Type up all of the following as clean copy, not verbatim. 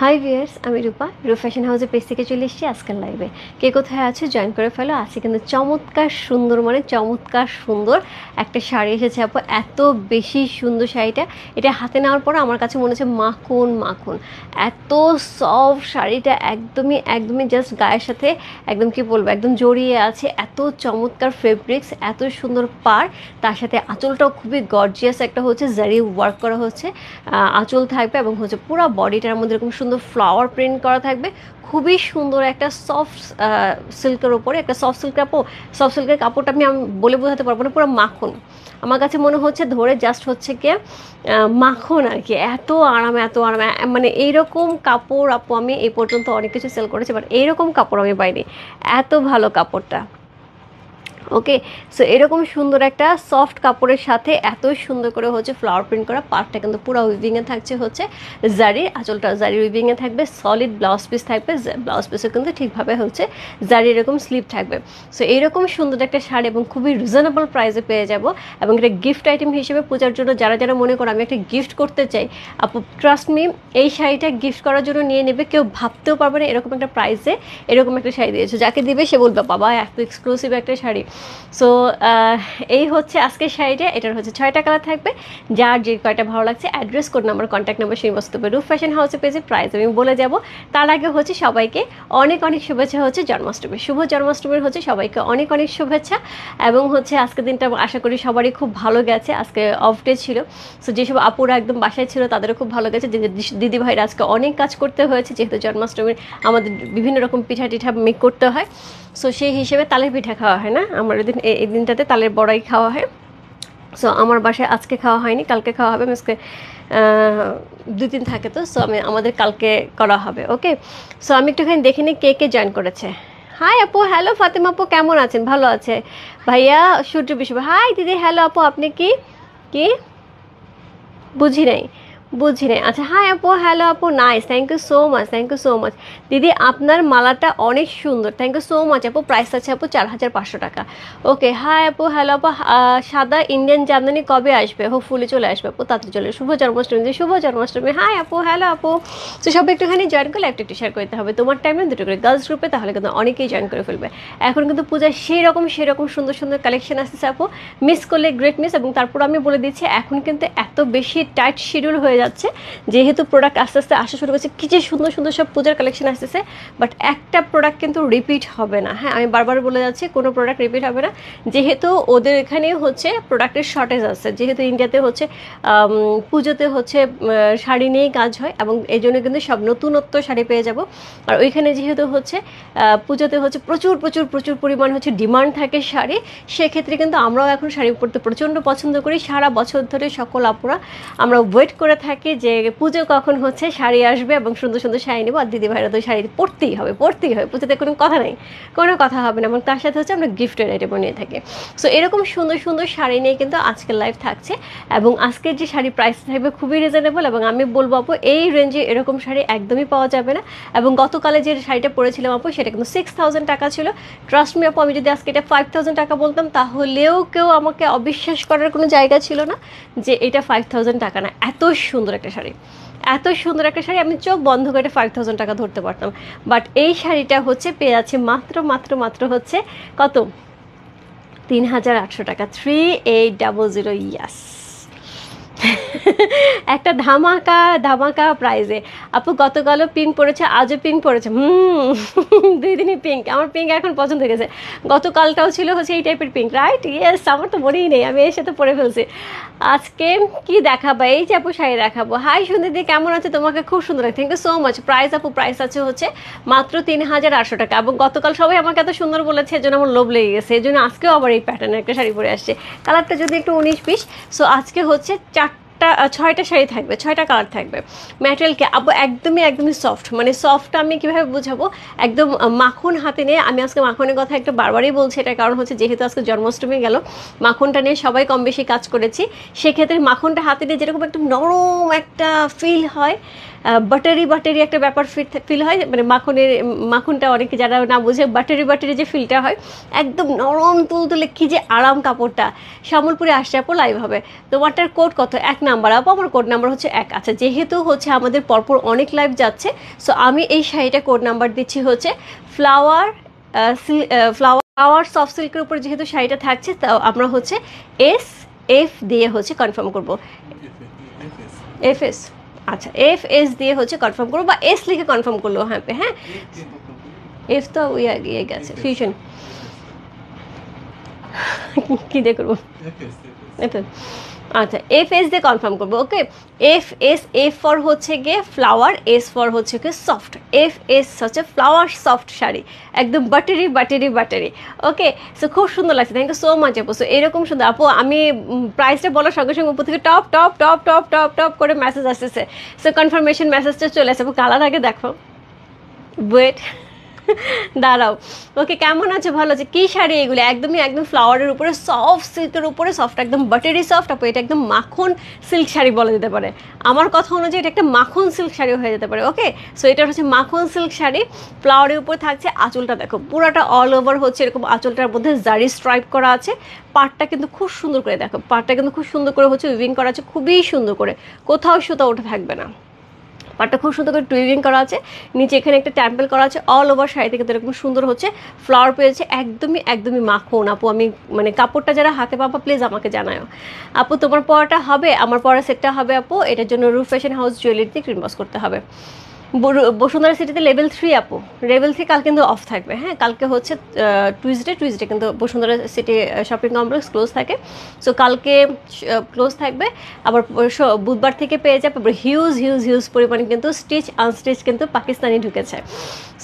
High viewers, আমি রূপা fashion হাউসের page থেকে চলে এসেছি আজকের লাইভে। কে কোথায় আছে জয়েন করে ফেলো। আজকে কিন্তু চমৎকার সুন্দর, মানে চমৎকার সুন্দর একটা শাড়ি এসেছে আপু। এত বেশি সুন্দর শাড়িটা, এটা হাতে নেওয়ার পর আমার কাছে মনে হচ্ছে মাখন মাখন, এত সফট শাড়িটা, একদমই একদমই জাস্ট গায়ের সাথে একদম কি বলবো, একদম জড়িয়ে আছে। এত চমৎকার ফেব্রিক্স, এত সুন্দর পার, তার সাথে আঁচলটাও খুবই গর্জিয়াস একটা হচ্ছে জারি ওয়ার্ক করা হচ্ছে। আঁচল থাকবে এবং হচ্ছে পুরো বডিটার মধ্যে এরকম সুন্দর ফ্লাওয়ার প্রিন্ট করা থাকবে। খুবই সুন্দর একটা সফট সিল্কের ওপরে একটা সফট সিল্ক কাপড়। সফট সিল্কের কাপড়টা আমি বলে বোঝাতে পারবো না, পুরো মাখন। আমার কাছে মনে হচ্ছে ধরে জাস্ট হচ্ছে কি মাখন আর কি। এত আরাম, এত আরাম, মানে এইরকম কাপড় আপু আমি এই পর্যন্ত অনেক কিছু সেল করেছি, বাট এইরকম কাপড় আমি পাইনি। এত ভালো কাপড়টা। ওকে, সো এরকম সুন্দর একটা সফট কাপড়ের সাথে এত সুন্দর করে হচ্ছে ফ্লাওয়ার প্রিন্ট করা পার্টটা কিন্তু পুরো উইভিংয়ে থাকছে হচ্ছে জারি, আঁচলটা জারি উইভিংয়ে থাকবে। সলিড ব্লাউজ পিস থাকবে, ব্লাউজ পিসও কিন্তু ঠিকভাবে হচ্ছে জারি এরকম স্লিপ থাকবে। সো এইরকম সুন্দর একটা শাড়ি এবং খুবই রিজনেবল প্রাইসে পেয়ে যাব। এবং এটা গিফট আইটেম হিসেবে পূজার জন্য যারা যারা মনে করো আমি একটা গিফট করতে চাই, আপু ট্রাস্ট মি, এই শাড়িটা গিফট করার জন্য নিয়ে নেবে। কেউ ভাবতেও পারবে না এরকম একটা প্রাইসে এরকম একটা শাড়ি দিয়েছে। যাকে দিবে সে বলবে বাবা এত এক্সক্লুসিভ একটা শাড়ি। সো এই হচ্ছে আজকের শাড়িটা। এটার হচ্ছে 6টা কালার থাকবে। যার যে কয়টা ভালো লাগছে address, code number, contact number সেই মস্ত রূপ ফ্যাশন হাউসে পেজে প্রাইস আমি বলে যাব। তার আগে হচ্ছে সবাইকে অনেক অনেক শুভেচ্ছা হচ্ছে জন্মাষ্টমী, শুভ জন্মাষ্টমীর হচ্ছে সবাইকে অনেক অনেক শুভেচ্ছা। এবং হচ্ছে আজকের দিনটা আশা করি সবারই খুব ভালো গেছে। আজকে অফ ডে ছিল, সো যেসব আপুরা একদম বাসায় ছিল তাদেরও খুব ভালো গেছে। দিদি ভাইরা আজকে অনেক কাজ করতে হয়েছে, যেহেতু জন্মাষ্টমীর আমাদের বিভিন্ন রকম পিঠা টিঠা মেক করতে হয়। সো সেই হিসেবে তালের পিঠা খাওয়া হয় না, আমার এই দিনটাতে তালের বড়াই খাওয়া হয়। সো আমার বাসায় আজকে খাওয়া হয়নি, কালকে খাওয়া হবে। আজকে 2 দিন থাকে, তো সো আমাদের কালকে করা হবে। ওকে, সো আমি একটুখানি দেখে নিই কে কে জয়েন করেছে। হাই আপু, হ্যালো ফাতেমা আপু, কেমন আছেন? ভালো আছে ভাইয়া সূর্য বিশ্ব। হাই দিদি, হ্যালো আপু, আপনি কি কি বুঝি নাই, বুঝি নাই। আচ্ছা, হাই আপু, হ্যালো আপু, nice, thank you so much, thank you so much. দিদি আপনার মালাটা অনেক সুন্দর, থ্যাংক ইউ সো মাচ আপু। প্রাইস আছে আপু 4500 টাকা। ওকে, হাই আপু, হ্যালো আপু। সাদা ইন্ডিয়ান জামদানি কবে আসবে? হোপফুলি চলে আসবে আপু, তাড়াতাড়ি চলে। শুভ জন্মাষ্টমী, শুভ জন্মাষ্টমী। হাই আপু, হ্যালো আপু। তো সবাই একটুখানি জয়েন করলে একটু শেয়ার করতে হবে তোমার টাইমে, দুটো করে গার্লস গ্রুপে, তাহলে কিন্তু অনেকেই জয়েন করে ফেলবে। এখন কিন্তু পূজায় সেরকম সুন্দর সুন্দর কালেকশন আসতেছে আপু, মিস করলে গ্রেট মিস। এবং তারপর আমি বলে দিচ্ছি এখন কিন্তু এত বেশি টাইট শিডিউল হয়ে যাচ্ছে, যেহেতু প্রোডাক্ট আস্তে আস্তে আসা শুরু করছে। কি যে সুন্দর সুন্দর সব পূজার কালেকশন আসতেছে, বাট একটা প্রোডাক্ট কিন্তু রিপিট হবে না। হ্যাঁ, আমি বারবার বলে যাচ্ছি কোনো প্রোডাক্ট রিপিট হবে না, যেহেতু ওদের এখানে হচ্ছে প্রোডাক্টের শর্টেজ আছে। যেহেতু ইন্ডিয়াতে হচ্ছে পুজোতে হচ্ছে শাড়ি নিয়েই কাজ হয়, এবং এই জন্য কিন্তু সব নতুনত্ব শাড়ি পেয়ে যাব। আর ওইখানে যেহেতু হচ্ছে পুজোতে হচ্ছে প্রচুর প্রচুর প্রচুর পরিমাণ হচ্ছে ডিমান্ড থাকে শাড়ি, সেক্ষেত্রে কিন্তু আমরাও এখন শাড়ি পরতে প্রচণ্ড পছন্দ করি। সারা বছর ধরে সকল আপুরা আমরা ওয়েট করে থাকি যে পুজো কখন হচ্ছে শাড়ি আসবে এবং সুন্দর সুন্দর শাড়ি নেবো। আর দিদি ভাইরা তো শাড়ি পরতেই হবে, পরতেই হবে, পুজোতে কোনো কথা নেই, কোনো কথা হবে না। এবং তার সাথে হচ্ছে আমরা গিফটের আইটেমও নিয়ে থাকি। সো এরকম সুন্দর সুন্দর শাড়ি নিয়ে কিন্তু আজকের লাইভ থাকছে। এবং আজকের যে শাড়ি প্রাইস থাকবে খুবই রিজনেবল, এবং আমি বলবো আপু এই রেঞ্জে এরকম শাড়ি একদমই পাওয়া যাবে না। এবং গতকালে যে শাড়িটা পরেছিলাম আপু সেটা কিন্তু 6000 টাকা ছিল। ট্রাস্ট মি আপু, আমি যদি আজকে এটা 5000 টাকা বলতাম তাহলেও কেউ আমাকে অবিশ্বাস করার কোনো জায়গা ছিল না যে এটা 5000 টাকা না। এত সুন্দর একটা শাড়ি, এত সুন্দর একটা শাড়ি, আমি চোখ বন্ধ করে 5000 টাকা ধরতে পারতাম। বাট এই শাড়িটা হচ্ছে পেয়ে আছে মাত্র মাত্র মাত্র হচ্ছে কত, 3800 টাকা, 3800। ইয়াস, একটা ধামাকা ধামাকা প্রাইজে আপু। গতকালও পিঙ্ক পড়েছে, আজও পিঙ্ক পড়েছে। 2 দিনই পিঙ্ক, আমার পিঙ্ক এখন পছন্দ হয়ে গেছে। গতকালটাও ছিল হচ্ছে এই টাইপের পিঙ্ক, রাইট? ইয়েস, আমার তো মনেই নেই, আমি এর সাথে পরে ফেলছি। আজকে কি দেখাবো? এই যে আপু শাড়ি দেখাবো। হাই সুন্দরী, কেমন আছে? তোমাকে খুব সুন্দর লাগে, thank you so much. Price আপু, প্রাইস আছে হচ্ছে মাত্র 3800 টাকা। এবং গতকাল সবাই আমাকে এত সুন্দর বলেছে, এজন্য আমার লোভ লেগে গেছে, এই জন্য আজকেও আবার এই প্যাটার্নের একটা শাড়ি পরে আসছে। কালারটা যদি একটু 19-20। সো আজকে হচ্ছে 6টা শাড়ি থাকবে, 6টা কালার থাকবে। ম্যাটেরিয়ালকে আপু একদমই একদমই সফট, মানে সফট আমি কীভাবে বোঝাবো, একদম মাখন হাতে নিয়ে। আমি আজকে মাখনের কথা একটু বারবারই বলছি, এটা কারণ হচ্ছে যেহেতু আজকে জন্মাষ্টমী গেল, মাখনটা নিয়ে সবাই কম বেশি কাজ করেছি। সেক্ষেত্রে মাখনটা হাতে নিয়ে যেরকম একদম নরম একটা ফিল হয়, বাটারি বাটারি একটা ব্যাপার ফিল হয়, মানে মাখনটা অনেকে যারা না বুঝে বাটারি বাটারি যে ফিলটা হয়, একদম নরম তুলতুলে, কি যে আরাম কাপড়টা। শ্যামলপুরে আসছে আপু লাইভ হবে। তোমারটার কোড কত? 1 নাম্বার আপু, আমার কোড নাম্বার হচ্ছে 1। আচ্ছা, যেহেতু হচ্ছে আমাদের পরপর অনেক লাইভ যাচ্ছে, সো আমি এই শাড়িটা কোড নাম্বার দিচ্ছি হচ্ছে ফ্লাওয়ার ফ্লাওয়ার সফট সিল্কের উপর যেহেতু শাড়িটা থাকছে, তাও আমরা হচ্ছে SF দিয়ে হচ্ছে কনফার্ম করব। FS, আচ্ছা FS দিয়ে হচ্ছে কনফার্ম করবো, বা S লিখে কনফার্ম করলো হ্যাঁ হ্যাঁ। F তো ইয়ে গেছে ফিউশন, কি দিয়ে করবো? আচ্ছা FS দিয়ে কনফার্ম করবো। ওকে, FS, F ফর হচ্ছে গিয়ে ফ্লাওয়ার, S ফর হচ্ছে গিয়ে সফট। FS হচ্ছে ফ্লাওয়ার সফট শাড়ি, একদম বাটারি বাটারি বাটারি। ওকে, সো খুব সুন্দর লাগছে, থ্যাংক ইউ সো মাচ আপু। সো এরকম সুন্দর আপু, আমি প্রাইসটা বলার সঙ্গে সঙ্গে উপর থেকে top top top top top top করে মেসেজ আসতেছে। সো কনফার্মেশন মেসেজটা চলে আসে। আপু কালার আগে দেখো, ওয়েট দাঁড়াও। ওকে, কেমন আছে? ভালো আছে। কী শাড়ি এগুলো? একদমই একদম ফ্লাওয়ারের উপরে সফট সিল্কের উপরে সফট, একদম বাটারি সফট। আপু এটা একদম মাখন সিল্ক শাড়ি বলা যেতে পারে, আমার কথা অনুযায়ী এটা একটা মাখন সিল্ক শাড়ি হয়ে যেতে পারে। ওকে, সো এটা হচ্ছে মাখন সিল্ক শাড়ি, ফ্লাওয়ারের উপর থাকছে। আঁচলটা দেখো, পুরাটা অল ওভার হচ্ছে এরকম আঁচলটার মধ্যে জারি স্ট্রাইপ করা আছে। পাটটা কিন্তু খুব সুন্দর করে দেখো, পাটটা কিন্তু খুব সুন্দর করে হচ্ছে উইভিং করা আছে, খুবই সুন্দর করে, কোথাও সুতা ওঠা থাকবে না। পাটটা খুব সুন্দর করে টুইভিং করা আছে, নিচে এখানে একটা টেম্পল করা আছে। অল ওভার শাড়ি থেকে এরকম সুন্দর হচ্ছে ফ্লাওয়ার পেয়েছে, একদমই একদমই মাখন। আপু আমি মানে কাপড়টা যারা হাতে পাবা প্লিজ আমাকে জানাও। আপু তোমার পরাটা হবে, আমার পরা সেটটা হবে আপু, এটার জন্য রূপ ফ্যাশন হাউস জুয়েলারিতে ইনবক্স করতে হবে। বসুন্ধরা সিটিতে লেভেল 3 আপু, লেভেল 3 কাল কিন্তু অফ থাকবে। হ্যাঁ, কালকে হচ্ছে টুইসডে কিন্তু Bashundhara city shopping complex close থাকে, সো কালকে ক্লোজ থাকবে। আবার বুধবার থেকে পেয়ে যাবে। হিউজ হিউজ হিউজ পরিমাণে কিন্তু স্টিচ আনস্টিচ কিন্তু পাকিস্তানি ঢুকেছে।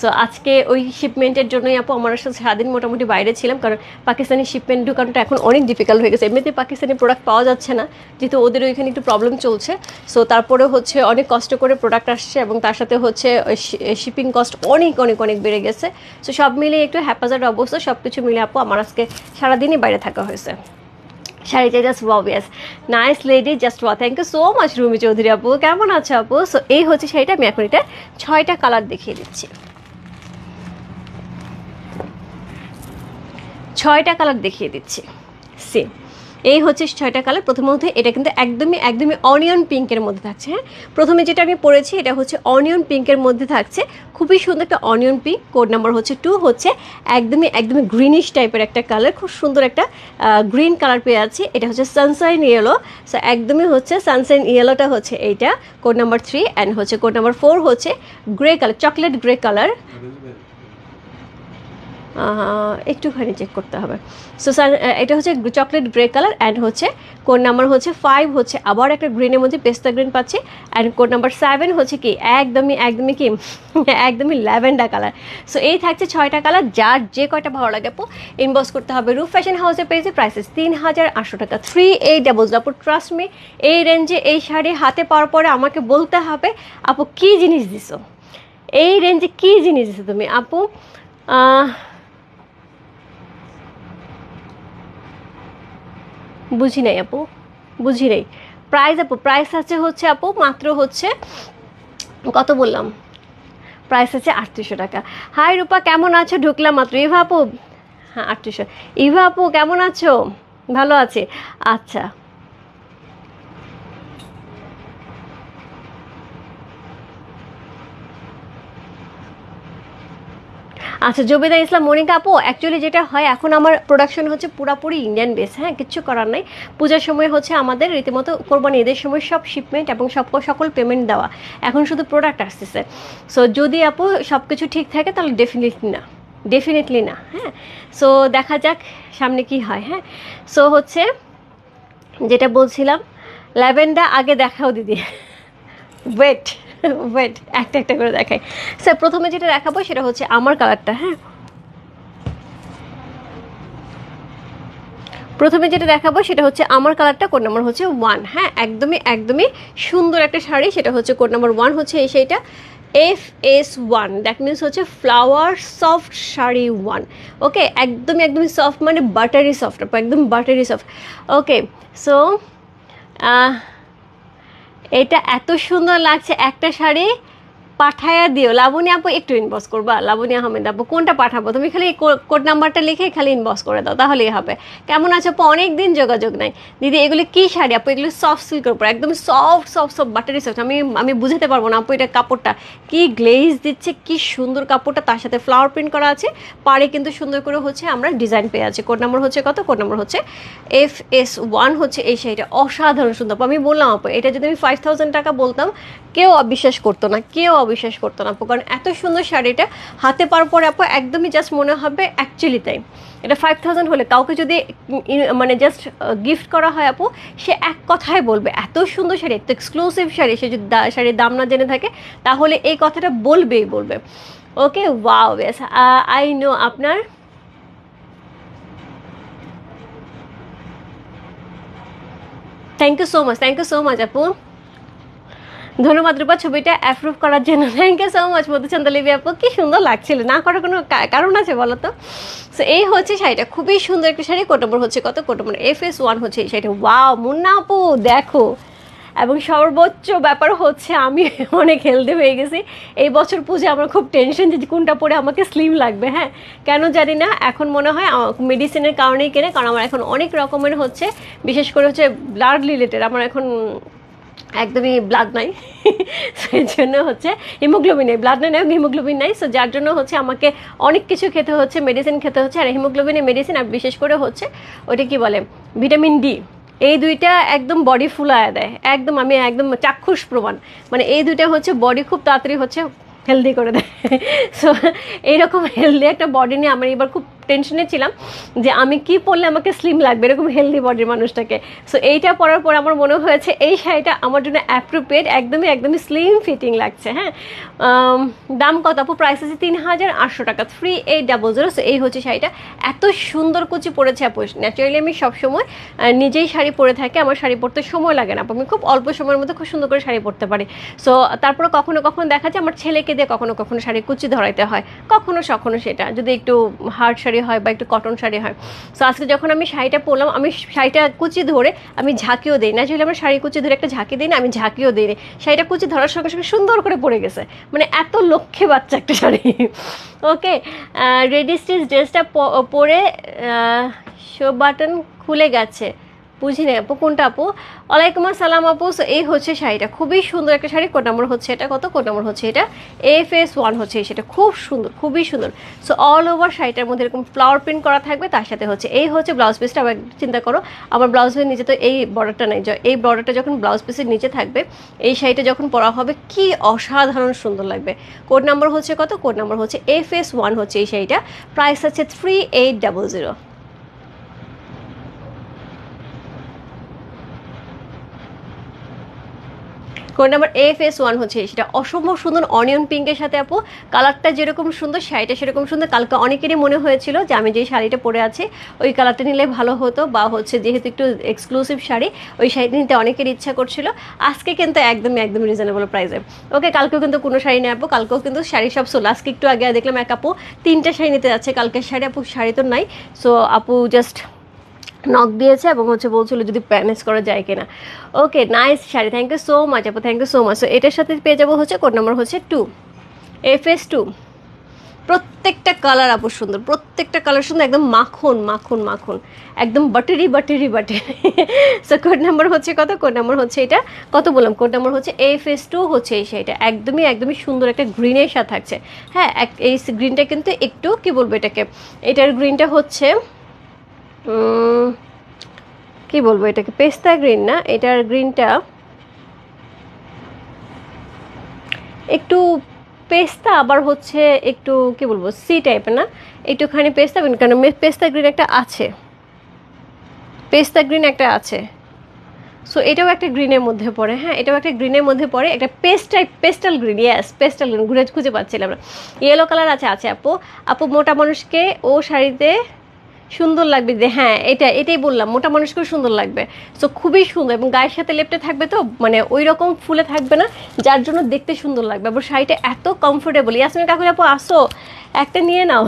সো আজকে ওই শিপমেন্টের জন্যই আপু আমার সাথে সারাদিন মোটামুটি বাইরে ছিলাম, কারণ পাকিস্তানি শিপমেন্ট ঢুকানোটা এখন অনেক ডিফিকাল্ট হয়ে গেছে। এমনিতে পাকিস্তানি প্রোডাক্ট পাওয়া যাচ্ছে না, যেহেতু ওদের ওইখানে একটু প্রবলেম চলছে। সো তারপরে হচ্ছে অনেক কষ্ট করে প্রোডাক্ট আসছে, এবং তার সাথে হচ্ছে শিপিং কস্ট অনেক অনেক অনেক বেড়ে গেছে। সো সব মিলিয়ে একটু হ্যাপাজার্ড অবস্থা, সব কিছু মিলে আপু আমার আজকে সারাদিনই বাইরে থাকা হয়েছে। শাড়িটা জাস্ট ওয়াবিয়াস, nice lady, just wow. Thank you so much Rumi Chowdhury আপু, কেমন আছো আপু? সো এই হচ্ছে শাড়িটা, আমি এখন এটা 6টা কালার দেখিয়ে দিচ্ছি। 6টা কালার দেখিয়ে দিচ্ছি। সেম এই হচ্ছে 6টা কালার। প্রথমত এটা কিন্তু একদমই একদমই অনিয়ন পিঙ্কের মধ্যে থাকছে। হ্যাঁ, প্রথমে যেটা আমি পরেছি এটা হচ্ছে অনিয়ন পিঙ্কের মধ্যে থাকছে, খুবই সুন্দর একটা অনিয়ন পিঙ্ক। কোড নাম্বার হচ্ছে 2, হচ্ছে একদমই একদমই গ্রিনিশ টাইপের একটা কালার, খুব সুন্দর একটা গ্রিন কালার পেয়ে আছি। এটা হচ্ছে সানশাইন ইয়েলো, সো একদমই হচ্ছে সানশাইন ইয়েলোটা হচ্ছে এইটা কোড নাম্বার 3, অ্যান্ড হচ্ছে কোড নাম্বার 4 হচ্ছে grey colour, chocolate grey colour. একটুখানি চেক করতে হবে। সো এটা হচ্ছে চকলেট গ্রে কালার, অ্যান্ড হচ্ছে কোড নাম্বার হচ্ছে 5 হচ্ছে আবার একটা গ্রিনের মধ্যে পেস্তা গ্রিন পাচ্ছি, অ্যান্ড কোড নাম্বার 7 হচ্ছে কি একদমই একদমই কি একদমই ল্যাভেন্ডার কালার। সো এই থাকছে 6টা কালার, যার যে কয়টা ভালো লাগে আপু ইনবক্স করতে হবে। রূপ ফ্যাশন হাউসে পেয়েছে প্রাইসেস 3800 টাকা, 3800। আপু ট্রাস্ট মি, এই রেঞ্জে এই শাড়ি হাতে পাওয়ার পরে আমাকে বলতে হবে আপু কী জিনিস দিছো, এই রেঞ্জে কী জিনিস দিছো তুমি আপু। বুঝি নাই আপু, বুঝি নাই। প্রাইস আপু, প্রাইস আছে হচ্ছে আপু মাত্র হচ্ছে কত বললাম, প্রাইস আছে 3800 টাকা। হাই রূপা, কেমন আছো? ঢুকলাম মাত্র। ইভা আপু, হ্যাঁ 3800। ইভা আপু কেমন আছো? ভালো আছে, আচ্ছা। আচ্ছা, জবিদা ইসলাম মনিকা আপু, অ্যাকচুয়ালি যেটা হয় এখন আমার প্রোডাকশন হচ্ছে পুরাপুরি ইন্ডিয়ান বেস। হ্যাঁ, কিচ্ছু করার নাই। পূজার সময় হচ্ছে আমাদের রীতিমতো কোরবানি ঈদের সময় সব শিপমেন্ট এবং সকল পেমেন্ট দেওয়া, এখন শুধু প্রোডাক্ট আসতেছে। সো যদি আপু সব কিছু ঠিক থাকে তাহলে ডেফিনেটলি না। হ্যাঁ, সো দেখা যাক সামনে কি হয়। হ্যাঁ, সো হচ্ছে যেটা বলছিলাম, ল্যাভেন্ডার আগে দেখাও দিদি, ওয়েট ওয়েট, একটা একটা করে দেখাই। স্যার প্রথমে যেটা দেখাবো সেটা হচ্ছে আমার কালারটা। হ্যাঁ, প্রথমে যেটা দেখাবো সেটা হচ্ছে আমার কালারটা, কোড নাম্বার হচ্ছে 1। হ্যাঁ, একদমই একদমই সুন্দর একটা শাড়ি, সেটা হচ্ছে কোড নাম্বার 1 হচ্ছে এই শাড়িটা FS1, দ্যাট মিনস হচ্ছে ফ্লাওয়ার সফট শাড়ি 1। ওকে, একদমই একদমই সফট, মানে বাটারি সফট, একদম বাটারি সফট। ওকে, সো এটা এত সুন্দর লাগছে একটা শাড়ি, পাঠায়া দিও। লাবণী আপু একটু ইনবক্স করবা, লাবণী আহমেদ আপু কোনটা পাঠাবো, তুমি খালি কোড নাম্বারটা লিখে খালি ইনবক্স করে দাও তাহলেই হবে। কেমন আছে আপু, অনেক দিন যোগাযোগ নাই। দিদি এগুলো কি শাড়ি আপু, এগুলো সফট সিল্কের উপর একদম soft soft soft buttery soft. আমি বুঝাতে পারবো না আপু, এটা কাপড়টা কি গ্লেজ দিচ্ছে, কি সুন্দর কাপড়টা, তার সাথে ফ্লাওয়ার প্রিন্ট করা আছে, পাড়ে কিন্তু সুন্দর করে হচ্ছে আমরা ডিজাইন পেয়ে আছি। কোড নাম্বার হচ্ছে কত, কোড নাম্বার হচ্ছে FS1 হচ্ছে এই শাড়িটা অসাধারণ সুন্দর। আমি বললাম আপু এটা যদি আমি 5000 টাকা বলতাম কেউ অবিশ্বাস করতো না, কেউ অবিশ্বাস করতো না আপু, কারণ এত সুন্দর শাড়িটা হাতে পাওয়ার পরে আপু একদমই জাস্ট মনে হবে অ্যাকচুয়ালি তাই। এটা 5000 হলে কাউকে যদি মানে জাস্ট গিফট করা হয় আপু, সে এক কথায় বলবে এত সুন্দর শাড়ি, এত এক্সক্লুসিভ শাড়ি, সে যদি শাড়ির দাম না জেনে থাকে তাহলে এই কথাটা বলবেই বলবে। Okay wow, yes I know আপনার। থ্যাংক ইউ সো মাচ আপু, ধন্যবাদ রূপা ছবিটা অ্যাপ্রুভ করার জন্য। থ্যাংক ইউ সো মাচ মধুচন্দ্র লিবি আপু, কি সুন্দর লাগছিল, না করার কোনো কারণ আছে বলো তো। সো এই হচ্ছে শাড়িটা, খুবই সুন্দর একটা শাড়ি। কোড নম্বর হচ্ছে কত, কোড নম্বর FS1 হচ্ছে এই শাড়িটা। ওয়াও মুন্না আপু দেখো, এবং সর্বোচ্চ ব্যাপার হচ্ছে আমি অনেক হেলদি হয়ে গেছি এই বছর। পুজো আমার খুব টেনশন যে কোনটা পরে আমাকে স্লিম লাগবে। হ্যাঁ কেন জানি না, এখন মনে হয় মেডিসিনের কারণেই কেনে, কারণ আমার এখন অনেক রকমের হচ্ছে, বিশেষ করে হচ্ছে ব্লাড রিলেটেড, আমার এখন একদমই ব্লাড নাই, সেই জন্য হচ্ছে হিমোগ্লোবিন নেই, ব্লাড নাই, হিমোগ্লোবিন নাই। সো যার জন্য হচ্ছে আমাকে অনেক কিছু খেতে হচ্ছে, মেডিসিন খেতে হচ্ছে, আর হিমোগ্লোবিনের মেডিসিন, আর বিশেষ করে হচ্ছে ওটা কি বলে ভিটামিন ডি, এই দুইটা একদম বডি ফুলায় দেয় একদম, আমি একদম চাক্ষুষ প্রমাণ। মানে এই দুইটা হচ্ছে বডি খুব তাড়াতাড়ি হচ্ছে হেলদি করে দেয়। সো এইরকম হেলদি একটা বডি নিয়ে আমার এবার খুব টেনশনে ছিলাম যে আমি কি পরলে আমাকে স্লিম লাগবে এরকম হেলদি বডির মানুষটাকে। সো এইটা পরার পর আমার মনে হয়েছে এই শাড়িটা আমার জন্য অ্যাপ্রোপ্রিয়েট, একদমই স্লিম ফিটিং লাগছে। হ্যাঁ দাম কত আপু, প্রাইস আছে 3800 টাকা, 3800। সো এই হচ্ছে শাড়িটা, এত সুন্দর কুচি পরেছে আপু। ন্যাচারালি আমি সবসময় নিজেই শাড়ি পরে থাকি, আমার শাড়ি পরতে সময় লাগে না আপু, আমি খুব অল্প সময়ের মধ্যে খুব সুন্দর করে শাড়ি পরতে পারি। সো তারপরে কখনো কখনো দেখা যায় আমার ছেলেকে দিয়ে কখনো কখনো শাড়ি কুচি ধরাইতে হয়, কখনো সেটা যদি একটু হার্ড শাড়ি হয় বা একটু কটন শাড়ি হয়। সো আজকে যখন আমি শাড়িটা পরলাম, আমি শাড়িটা কুচি ধরে আমি ঝাঁকিও দিই না, যদি আমার শাড়ি কুচি ধরে একটা ঝাঁকি দিই না, আমি ঝাঁকিও দিই না, শাড়িটা কুচি ধরার সঙ্গে সঙ্গে সুন্দর করে পরে গেছে, মানে এত লক্ষ্যে বাচ্চা একটা শাড়ি। ওকে রেডি স্টিচ ড্রেসটা পরে শো বাটন খুলে গেছে, বুঝি না আপু কোনটা আপু। ওয়ালাইকুম আসসালাম আপু। সো এই হচ্ছে শাড়িটা, খুবই সুন্দর একটা শাড়ি। কোড নম্বর হচ্ছে এটা কত, কোড নম্বর হচ্ছে এটা FS1 হচ্ছে সেটা, খুব সুন্দর খুবই সুন্দর। সো অল ওভার শাড়িটার মধ্যে এরকম ফ্লাওয়ার প্রিন্ট করা থাকবে, তার সাথে হচ্ছে এই হচ্ছে ব্লাউজ পিসটা। আবার চিন্তা করো আমার ব্লাউজ পিসের নিচে তো এই বর্ডারটা নেই, এই বর্ডারটা যখন ব্লাউজ পিসের নিচে থাকবে, এই শাড়িটা যখন পরা হবে কি অসাধারণ সুন্দর লাগবে। কোড নম্বর হচ্ছে কত, কোড নম্বর হচ্ছে FS1 হচ্ছে এই শাড়িটা, প্রাইস আছে 3800। কোড নাম্বার FS1 হচ্ছে সেটা, অসম্ভব সুন্দর অনিয়ন পিঙ্কের সাথে আপু, কালারটা যেরকম সুন্দর শাড়িটা সেরকম সুন্দর। কালকে অনেকেরই মনে হয়েছিল যে আমি যে শাড়িটা পরে আছি ওই কালারটা নিলে ভালো হতো, বা হচ্ছে যেহেতু একটু এক্সক্লুসিভ শাড়ি ওই শাড়িটা নিতে অনেকের ইচ্ছা করছিল। আজকে কিন্তু একদমই রিজনেবল প্রাইসে। ওকে কালকেও কিন্তু কোনো শাড়ি নেই আপু, কালকেও কিন্তু শাড়ি সব সোল। আজকে একটু আগে দেখলাম এক আপু 3টা শাড়ি নিতে যাচ্ছে কালকের শাড়ি, আপু শাড়ি তো নাই। সো আপু জাস্ট নক দিয়েছে এবং হচ্ছে বলছিল যদি ম্যানেজ করা যায় কিনা। Okay nice sari, thank you so much আপু, thank you so much. So এটার সাথে পেয়ে যাবো হচ্ছে কোড নাম্বার হচ্ছে 2 FS2। প্রত্যেকটা কালার আপু সুন্দর, প্রত্যেকটা কালার সুন্দর, একদম মাখন মাখন মাখন, একদম বাটারি। সো কোড নাম্বার হচ্ছে কত, কোড নাম্বার হচ্ছে এটা কত বললাম, কোড নাম্বার হচ্ছে FS2 হচ্ছে এই শাড়িটা, একদমই সুন্দর একটা গ্রিনের সাথে থাকছে। হ্যাঁ এই গ্রিনটা কিন্তু একটু কি বলবো এটাকে, এটার গ্রিনটা হচ্ছে কি বলবো এটাকে, পেস্তা গ্রিন না, এটার গ্রিনটা একটু পেস্তা, আবার হচ্ছে একটু কি বলবো সি টাইপের না, একটুখানি পেস্তা, কারণ পেস্তা গ্রিন একটা আছে, পেস্তা গ্রিন একটা আছে। সো এটাও একটা গ্রিনের মধ্যে পড়ে। হ্যাঁ এটাও একটা গ্রিনের মধ্যে পড়ে, একটা pastel green, yes pastel green, খুঁজে পাচ্ছিলাম না। ইয়েলো কালার আছে আপু মোটা মানুষকে ও শাড়িতে সুন্দর লাগবে যে, হ্যাঁ এটাই বললাম, মোটা মানুষকেও সুন্দর লাগবে। সো খুবই সুন্দর, এবং গায়ের সাথে লেপটে থাকবে তো মানে ওই রকম ফুলে থাকবে না, যার জন্য দেখতে সুন্দর লাগবে। আবার শাড়িটা এত কমফোর্টেবল। ইয়াসমিন কাকুর আপু আসো একটা নিয়ে নাও।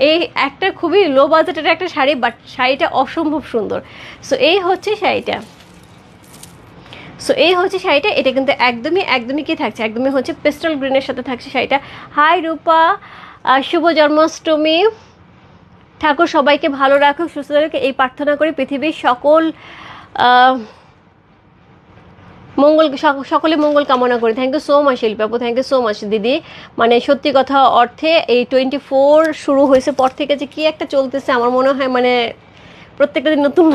এই একটা খুবই লো বাজেটের একটা শাড়ি, বাট শাড়িটা অসম্ভব সুন্দর। সো এই হচ্ছে শাড়িটা। সো এই হচ্ছে শাড়িটা, এটা কিন্তু একদমই কি থাকছে, একদমই হচ্ছে পেস্টাল গ্রিনের সাথে থাকছে শাড়িটা। হাই রূপা, শুভ জন্মাষ্টমী, ঠাকুর সবাইকে ভালো রাখুক, সুস্থ রাখুক, এই প্রার্থনা করি। পৃথিবীর সকল মঙ্গল, সকলে মঙ্গল কামনা করি। থ্যাংক ইউ সো মাচ শিল্পাপু, থ্যাংক ইউ সো মাচ দিদি। মানে সত্যি কথা অর্থে এই 24 শুরু হয়েছে পর থেকে যে কি একটা চলতেছে, আমার মনে হয় মানে প্রত্যেকটা দিন নতুন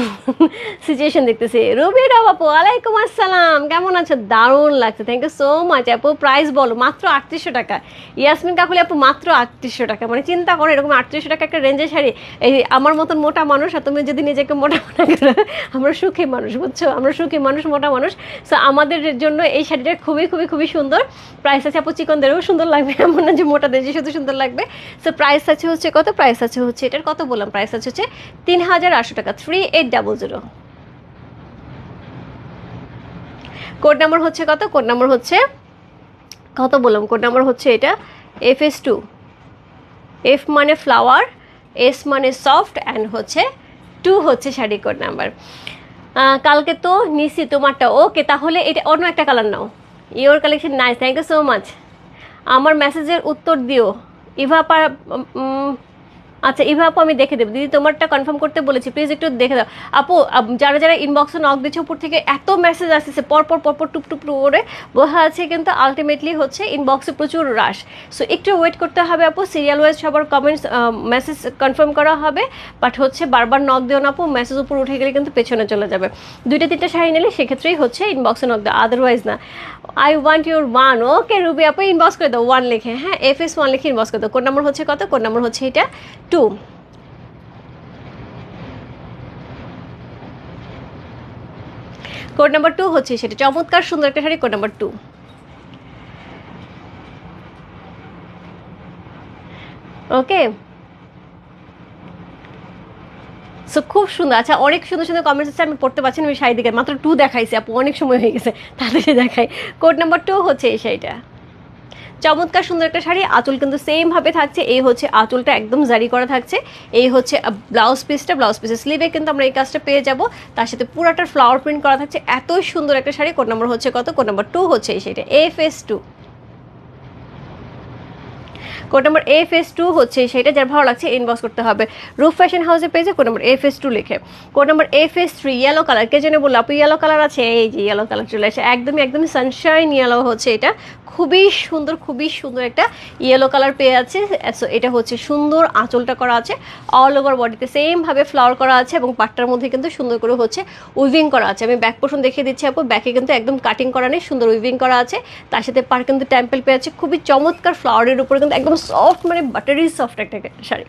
সিচুয়েশন দেখতেছি। রবিরা বাপু, ওয়ালাইকুম আসসালাম, কেমন আছো? দারুণ লাগছে, থ্যাংক ইউ সো মাচ আপু। প্রাইস বলো? মাত্র 3800 টাকা। ইয়াসমিন কাকুলি আপু মাত্র 3800 টাকা। মানে চিন্তা করো, এরকম 3800 টাকা একটা রেঞ্জের শাড়ি, এই আমার মতন মোটা মানুষ, আর তুমি যদি নিজেকে মোটা মনে করো, আমরা সুখী মানুষ, বুঝছো, আমরা সুখী মানুষ, মোটা মানুষ। সো আমাদের জন্য এই শাড়িটা খুবই সুন্দর। প্রাইস আছে আপু, চিকনদেরও সুন্দর লাগবে, এমন না যে মোটাদের যে শুধু সুন্দর লাগবে। সো প্রাইস আছে হচ্ছে কত? প্রাইস আছে হচ্ছে এটার কত বললাম, প্রাইস আছে হচ্ছে 3800 টাকা, 3800। কোড নাম্বার হচ্ছে কত? কোড নাম্বার হচ্ছে কত বললাম? কোড নাম্বার হচ্ছে এটা FS2। F মানে ফ্লাওয়ার, S মানে সফট, অ্যান্ড হচ্ছে 2 হচ্ছে শাড়ি কোড নাম্বার। কালকে তো নিছি তোমারটা, ওকে, তাহলে এটা অন্য একটা কালার নাও। Your collection nice, thank you so much. আমার মেসেজের উত্তর দিও ইভা পা। আচ্ছা ইভা আপু, আমি দেখে দেবো দিদি, তোমারটা কনফার্ম করতে বলেছি, প্লিজ একটু দেখে দাও আপু। যারা ইনবক্সে নক দিচ্ছে, উপর থেকে এত মেসেজ আসতেছে পরপর টুপ করে বোঝা আছে, কিন্তু আলটিমেটলি হচ্ছে ইনবক্সে প্রচুর রাশ। সো একটু ওয়েট করতে হবে আপু, সিরিয়াল ওয়াইজ সবার কমেন্টস মেসেজ কনফার্ম করা হবে, বাট হচ্ছে বারবার নক দিও না আপু, মেসেজ উপর উঠে গেলে কিন্তু পেছনে চলে যাবে। 2-3টা শাড়ি নিলে সেক্ষেত্রেই হচ্ছে ইনবক্সে নক দাও, আদারওয়াইজ না। I want your 1, okay Ruby আপু, ইনবক্স করে দাও 1 লিখে, হ্যাঁ FS1 লিখে ইনবক্স করে দাও। কোড নাম্বার হচ্ছে কত? কোড নাম্বার হচ্ছে এটা 2। কোড নাম্বার 2 হচ্ছে সেটা, চমৎকার সুন্দর একটা শাড়ি, কোড নাম্বার 2। ওকে, সো খুব সুন্দর। আচ্ছা, অনেক সুন্দর কমেন্টস আছে, আমি পড়তে পারছি না, আমি শাড়ি দিকে মাত্র 2 দেখাইছি আপু, অনেক সময় হয়ে গেছে, তাড়াতাড়ি দেখাই। কোড নাম্বার 2 হচ্ছে এই শাড়িটা, চমৎকার সুন্দর একটা শাড়ি। আঁচল কিন্তু সেম ভাবে থাকছে, এই হচ্ছে আঁচলটা একদম জারি করা থাকছে, এই হচ্ছে ব্লাউজ পিসটা, ব্লাউজ পিসের স্লিভে কিন্তু আমরা এই কাজটা পেয়ে যাব, তার সাথে পুরাটার ফ্লাওয়ার প্রিন্ট করা থাকছে, এত সুন্দর একটা শাড়ি। কোড নাম্বার হচ্ছে কত? কোড নাম্বার 2 হচ্ছে এই শাড়িটা, FS2। কোড নাম্বার FS2 হচ্ছে সেটা, যার ভালো লাগছে ইনবক্স করতে হবে রূপ ফ্যাশন হাউসের পেজে, কোড নাম্বার FS2 লিখে। Code number FS3 yellow colour, কে জেনে বললো আপু ইয়েলো কালার আছে? এই যে ইয়েলো কালার চলে আসে, একদমই সানশাইন ইয়েলো হচ্ছে এটা, খুবই সুন্দর একটা ইয়েলো কালার পেয়ে আছে। সো এটা হচ্ছে সুন্দর আঁচলটা করা আছে, অল ওভার বডিতে সেম ভাবে ফ্লাওয়ার করা আছে, এবং পাটটার মধ্যে কিন্তু সুন্দর করে হচ্ছে উইভিং করা আছে। আমি ব্যাক পোর্শন দেখিয়ে দিচ্ছি আপু, ব্যাকে কিন্তু একদম কাটিং করা নেই, সুন্দর উইভিং করা আছে, তার সাথে পার কিন্তু টেম্পল পেয়ে আছে, খুবই চমৎকার ফ্লাওয়ারের উপরে কিন্তু একদম সফট, মানে বাটারি সফট একটা শাড়ি,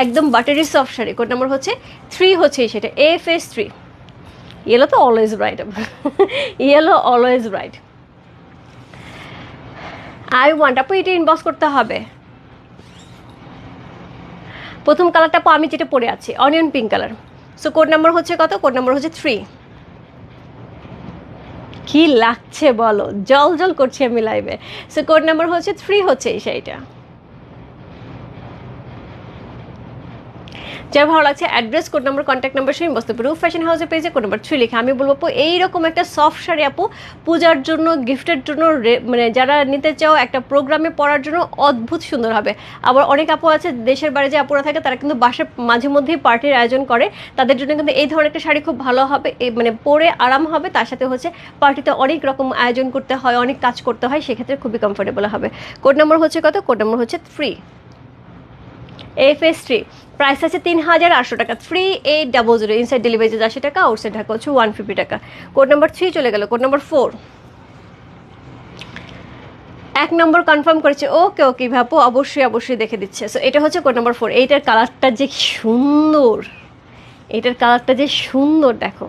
একদম buttery soft sari. Code number হচ্ছে 3 হচ্ছে সেটা, FS3। ইয়েলো তো always right, yellow always right. I want আপু, এটা ইনবক্স করতে হবে। প্রথম কালারটা আপু আমি যেটা পরে আছি, onion pink colour. So code number হচ্ছে কত? কোড নাম্বার হচ্ছে 3। কি লাগছে বলো, জল করছি আমি লাইভে। সো কোড নাম্বার হচ্ছে 3 হচ্ছে এই শাড়িটা। যার ভালো লাগছে address, code number, contact number সহ বসতে পারো রূপ ফ্যাশন হাউসের পেজে, কোড নাম্বার 3 লিখে। আমি বলবো আপু এইরকম একটা সফট শাড়ি আপু পূজার জন্য, গিফটের জন্য, মানে যারা নিতে চাও একটা প্রোগ্রামে পরার জন্য অদ্ভুত সুন্দর হবে। আবার অনেক আপু আছে দেশের বাইরে যে আপুরা থাকে, তারা কিন্তু বাসায় মাঝে মধ্যেই পার্টির আয়োজন করে, তাদের জন্য কিন্তু এই ধরনের একটা শাড়ি খুব ভালো হবে, মানে পরে আরাম হবে, তার সাথে হচ্ছে পার্টিতে অনেক রকম আয়োজন করতে হয়, অনেক কাজ করতে হয়, সেক্ষেত্রে খুবই কমফোর্টেবল হবে। কোড নাম্বার হচ্ছে কত? কোড নাম্বার হচ্ছে 3, FS3। প্রাইস আছে 3800 টাকা, 3800। ইনসাইড ডেলিভারি চার্জ 80 টাকা, আউটসাইড ঢাকা হচ্ছে 150 টাকা। কোড নাম্বার 3 চলে গেল। কোড নাম্বার 4, 1 নম্বর কনফার্ম করেছে, ওকে ভাপু, অবশ্যই দেখে দিচ্ছে। সো এটা হচ্ছে কোড নাম্বার 4। এইটার কালারটা যে সুন্দর, এটার কালারটা যে সুন্দর দেখো।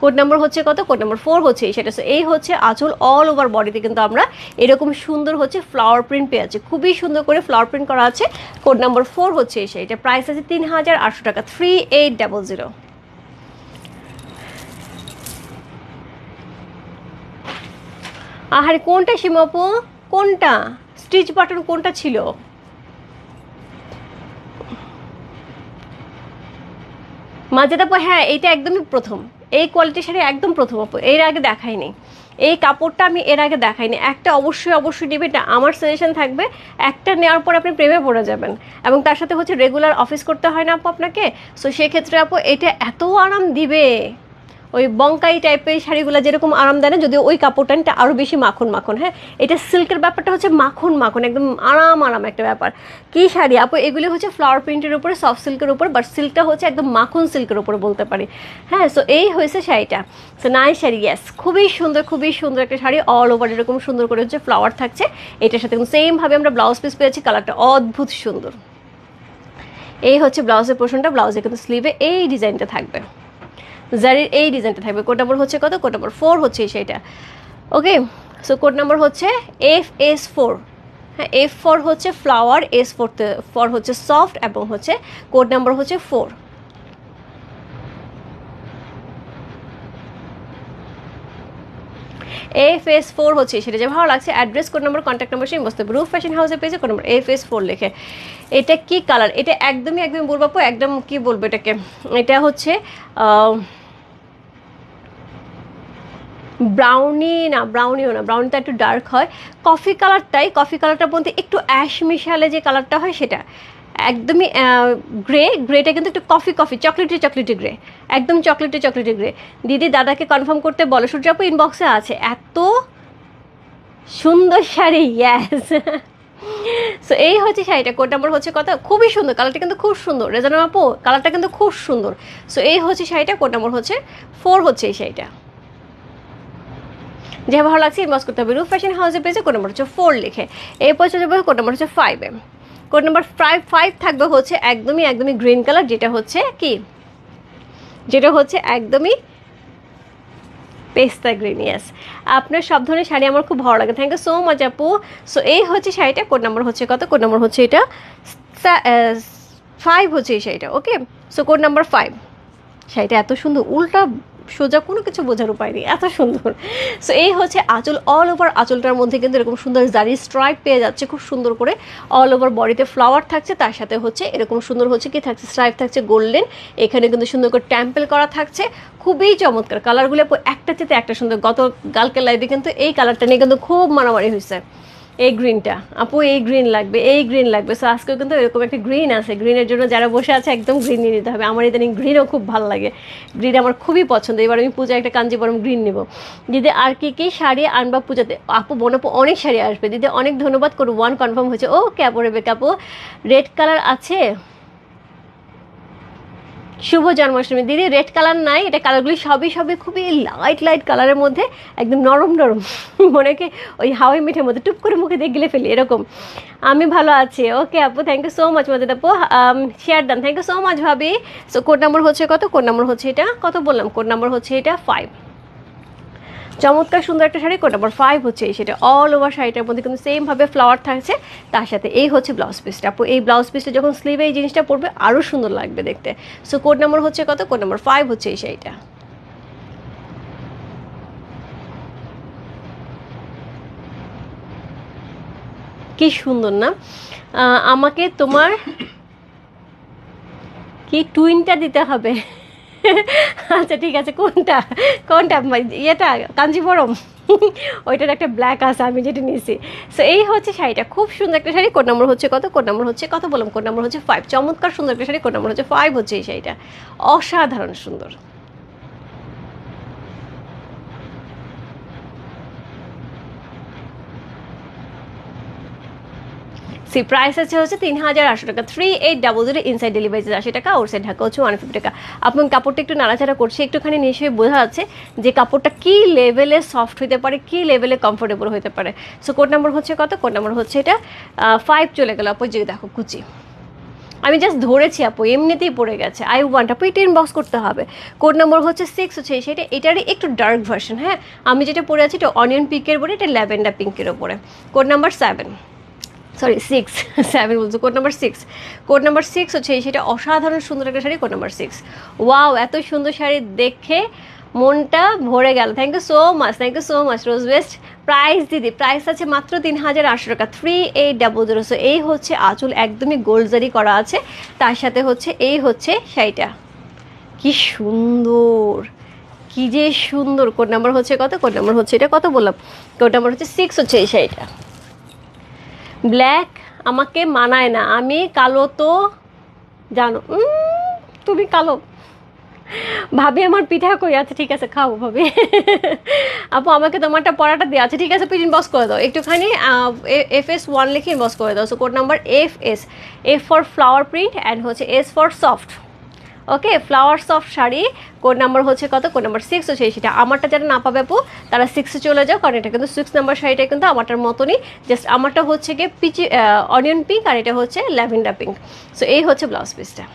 কোড নাম্বার হচ্ছে কত? কোড নাম্বার 4 হচ্ছে সেটা। সো এই হচ্ছে আঁচল, অল ওভার বডিতে কিন্তু আমরা এরকম সুন্দর হচ্ছে ফ্লাওয়ার প্রিন্ট পেয়ে আছে, খুবই সুন্দর করে ফ্লাওয়ার প্রিন্ট করা আছে। কোড নাম্বার 4 হচ্ছে এটা, প্রাইস আছে 3800 টাকা, 3800। আহারে কোনটা সীমাপু, কোনটা স্টিচ বাটন কোনটা ছিল? মাজেদা আপু, হ্যাঁ এইটা একদমই প্রথম, এই কোয়ালিটির শাড়ি একদম প্রথম আপু, এর আগে দেখাইনি, এই কাপড়টা আমি এর আগে দেখাইনি। একটা অবশ্যই নেবে, এটা আমার সাজেশন থাকবে, একটা নেওয়ার পর আপনি প্রেমে পড়ে যাবেন। এবং তার সাথে হচ্ছে রেগুলার অফিস করতে হয় না আপু আপনাকে, সো সেক্ষেত্রে আপু এটা এত আরাম দিবে, ওই বঙ্কাই টাইপের শাড়িগুলো যেরকম আরাম দেয় না, যদিও ওই কাপড়টা এটা আরও বেশি মাখন মাখন। হ্যাঁ, এটা সিল্কের ব্যাপারটা হচ্ছে মাখন মাখন, একদম আরাম একটা ব্যাপার। কি শাড়ি আপু এগুলি হচ্ছে ফ্লাওয়ার প্রিন্টের উপরে, সফট সিল্কের উপর, বাট সিল্কটা হচ্ছে একদম মাখন সিল্কের উপরে বলতে পারি। হ্যাঁ, সো এই হয়েছে শাড়িটা। সো নাইস শাড়ি, ইয়েস, খুবই সুন্দর একটা শাড়ি, অল ওভার এরকম সুন্দর করে হচ্ছে ফ্লাওয়ার থাকছে। এটার সাথে সেমভাবে আমরা ব্লাউজ পিস পেয়েছি, কালারটা অদ্ভুত সুন্দর। এই হচ্ছে ব্লাউজের পোর্শনটা, ব্লাউজে কিন্তু স্লিভে এই ডিজাইনটা থাকবে, জারির এই ডিজাইনটা থাকবে। কোড নাম্বার হচ্ছে কত? কোড নাম্বার 4 হচ্ছে সেইটা। ওকে, সো কোড নাম্বার হচ্ছে FS4। হ্যাঁ, F4 হচ্ছে ফ্লাওয়ার, S4 হচ্ছে সফট, এবং হচ্ছে কোড নাম্বার হচ্ছে 4। FS4 হচ্ছে সেটা, যে ভালো লাগছে address, code number, contact number সেই বসতে রূপ ফ্যাশন হাউসের পেজে কোড নাম্বার FS4 লিখে। এটা কি কালার? এটা একদমই বলবো আপু, একদম কি বলবো এটাকে, এটা হচ্ছে ব্রাউনিও না, ব্রাউনিটা একটু ডার্ক হয়, কফি কালারটার মধ্যে একটু অ্যাশ মিশালে যে কালারটা হয় সেটা, একদমই গ্রেটা কিন্তু একটু কফি চকলেটি গ্রে, একদম চকলেটি গ্রে। দিদি দাদাকে কনফার্ম করতে বলো, সূর্য আপু ইনবক্সে আছে। এত সুন্দর শাড়ি, ইয়েস। সো এই হচ্ছে শাড়িটা, কোড নাম্বার হচ্ছে কত? খুবই সুন্দর কালারটা, কিন্তু খুব সুন্দর রেজানা আপু, কালারটা কিন্তু খুব সুন্দর। সো এই হচ্ছে শাড়িটা, কোড নাম্বার হচ্ছে 4 হচ্ছে এই শাড়িটা। যে ভালো লাগছে ইনবক্স করতে হবে রূপ ফ্যাশন হাউসের পেজে, কোড নাম্বার হচ্ছে 4 লিখে। এরপর চলে যাবে কোড নাম্বার হচ্ছে 5 এ। কোড নাম্বার 5 থাকবে হচ্ছে একদমই গ্রিন কালার, যেটা হচ্ছে কি, যেটা হচ্ছে একদমই পেস্তা গ্রিন। ইয়েস, আপনার সব ধরনের শাড়ি আমার খুব ভালো লাগে, থ্যাংক ইউ সো মাচ আপু। সো এই হচ্ছে শাড়িটা, কোড নাম্বার হচ্ছে কত? কোড নাম্বার হচ্ছে এটা 5 হচ্ছে এই শাড়িটা। ওকে, সো কোড নাম্বার 5। শাড়িটা এত সুন্দর, উল্টা সোজা কোনো কিছু বোঝার উপায় নেই, এত সুন্দর। সো এই হচ্ছে আঁচল, অল ওভার আঁচলটার মধ্যে কিন্তু এরকম সুন্দর জারি স্ট্রাইপ পেয়ে যাচ্ছে খুব সুন্দর করে, অল ওভার বডিতে ফ্লাওয়ার থাকছে, তার সাথে হচ্ছে এরকম সুন্দর হচ্ছে কি থাকছে, স্ট্রাইপ থাকছে গোল্ডেন, এখানে কিন্তু সুন্দর করে ট্যাম্পেল করা থাকছে, খুবই চমৎকার। কালারগুলো একটা চেয়ে একটা সুন্দর। গত কালকের লাইভে কিন্তু এই কালারটা নিয়ে কিন্তু খুব মারামারি হয়েছে, এই গ্রিনটা আপু, এই গ্রিন লাগবে। সো আজকেও কিন্তু এরকম একটা গ্রিন আছে, গ্রিনের জন্য যারা বসে আছে একদম গ্রিন নিয়ে নিতে হবে। আমার ইদানিং গ্রিনও খুব ভালো লাগে, গ্রিন আমার খুবই পছন্দ। এবার আমি পূজায় একটা কাঞ্জিবরম গ্রিন নেব। দিদি আর কি শাড়ি আনবা পূজাতে? আপু বোনাপু অনেক শাড়ি আসবে দিদি, অনেক ধন্যবাদ। করো 1 কনফার্ম হয়েছে। ও ক্যাপো রেবেকা আপু, রেড কালার আছে? শুভ জন্মাষ্টমী দিদি। রেড কালার নাই, এটা কালারগুলি সবই খুবই লাইট কালারের মধ্যে, একদম নরম মনে কি ওই হাওয়াই মিঠের মধ্যে টুপ করে মুখে দিয়ে গিলে ফেলি এরকম। আমি ভালো আছি। ওকে আপু, থ্যাংক ইউ সো মাচ মজাদ আপু, share done, thank you so much ভাবি। সো কোড নাম্বার হচ্ছে কত? কোড নাম্বার হচ্ছে এটা, কত বললাম? কোড নাম্বার হচ্ছে এটা 5। চমৎকার সুন্দর একটা শাড়ি, কোড নাম্বার 5 হচ্ছে এই সেটা। অল ওভার শাড়িটার মধ্যে কিন্তু সেমভাবে ফ্লাওয়ার থাকছে, তার সাথে এই হচ্ছে ব্লাউজ পিসটা। আপু এই ব্লাউজ পিসটা যখন স্লিভে এই জিনিসটা পরবে আরও সুন্দর লাগবে দেখতে। সো কোড নাম্বার হচ্ছে কত? কোড নাম্বার 5 হচ্ছে এই শাড়িটা। কি সুন্দর না? আমাকে তোমার কি টুইনটা দিতে হবে? আচ্ছা ঠিক আছে, কোনটা ইয়েটা কাঞ্জিবরম? ওইটার একটা ব্ল্যাক আছে, আমি যেটা নিয়েছি। সো এই হচ্ছে শাড়িটা, খুব সুন্দর একটা শাড়ি। কোড নাম্বার হচ্ছে কত? কোড নাম্বার হচ্ছে কত বললাম? কোড নাম্বার হচ্ছে 5। চমৎকার সুন্দর একটা শাড়ি, কোড নাম্বার হচ্ছে 5 হচ্ছে এই শাড়িটা। অসাধারণ সুন্দর। সি প্রাইস আছে হচ্ছে 3800 টাকা, 3800 ইনসাইড ডেলিভারি 80 টাকা, আউটসাইড ঢাকা হচ্ছে 150 টাকা। আপনি কাপড়টা একটু নাড়াচাড়া করছে, একটুখানি নিশ্চয়ই বোঝা যাচ্ছে যে কাপড়টা কি লেভেলে সফট হতে পারে, কি লেভেলে কমফোর্টেবল হতে পারে। সো কোড নাম্বার হচ্ছে কত? কোড নাম্বার হচ্ছে এটা 5 চলে গেল আপু, যে দেখো কুচি, আমি জাস্ট ধরেছি আপু, এমনিতেই পড়ে গেছে। আই ওয়ান্ট আপু, এটা ইনবক্স করতে হবে। কোড নাম্বার হচ্ছে 6 হচ্ছে সেটা, এটারই একটু ডার্ক ভার্সন। হ্যাঁ, আমি যেটা পরে আছি এটা অনিয়ন পিঙ্কের উপরে, এটা ল্যাভেন্ডার পিঙ্কের ওপরে। কোড নাম্বার 7, সরি 7 বলছো, কোড নাম্বার 6। কোড নাম্বার 6 হচ্ছে সেটা, অসাধারণ সুন্দর একটা শাড়ি, কোড নাম্বার 6। ওয়াও, এত সুন্দর শাড়ি দেখে মনটা ভরে গেল। Thank you so much Rose West. Price দিদি, প্রাইস আছে মাত্র 3800 টাকা, 3800। সো এই হচ্ছে আঁচল, একদমই গোল্ডজারি করা আছে, তার সাথে হচ্ছে এই হচ্ছে শাড়িটা। কি সুন্দর, কি যে সুন্দর। কোড নাম্বার হচ্ছে কত? কোড নাম্বার হচ্ছে এটা কত বললাম? কোড নাম্বার হচ্ছে 6 হচ্ছে এই শাড়িটা। ব্ল্যাক আমাকে মানায় না, আমি কালো তো জানো। তুমি কালো। ভাবি আমার পিঠা কই আছে? ঠিক আছে খাও ভাবি। আপু আমাকে তোমারটা পড়াটা দিয়ে আছে, ঠিক আছে প্লিজ ইনবক্স করে দাও একটুখানি, FS1 লিখে ইনবক্স করে দাও। So code number FS, F for flower print and হচ্ছে S for soft. Okay, flower soft sari, code number হচ্ছে কত? কোড নাম্বার 6 হচ্ছে সেটা। আমারটা যারা না পাবে আপু তারা 6-এ চলে যাও, কারণ এটা কিন্তু 6 নাম্বার শাড়িটা কিন্তু আমারটার মতনই, জাস্ট আমারটা হচ্ছে গিয়ে পিচি অনিয়ন পিঙ্ক আর এটা হচ্ছে ল্যাভেন্ডার পিঙ্ক। সো এই হচ্ছে ব্লাউজ পিসটা,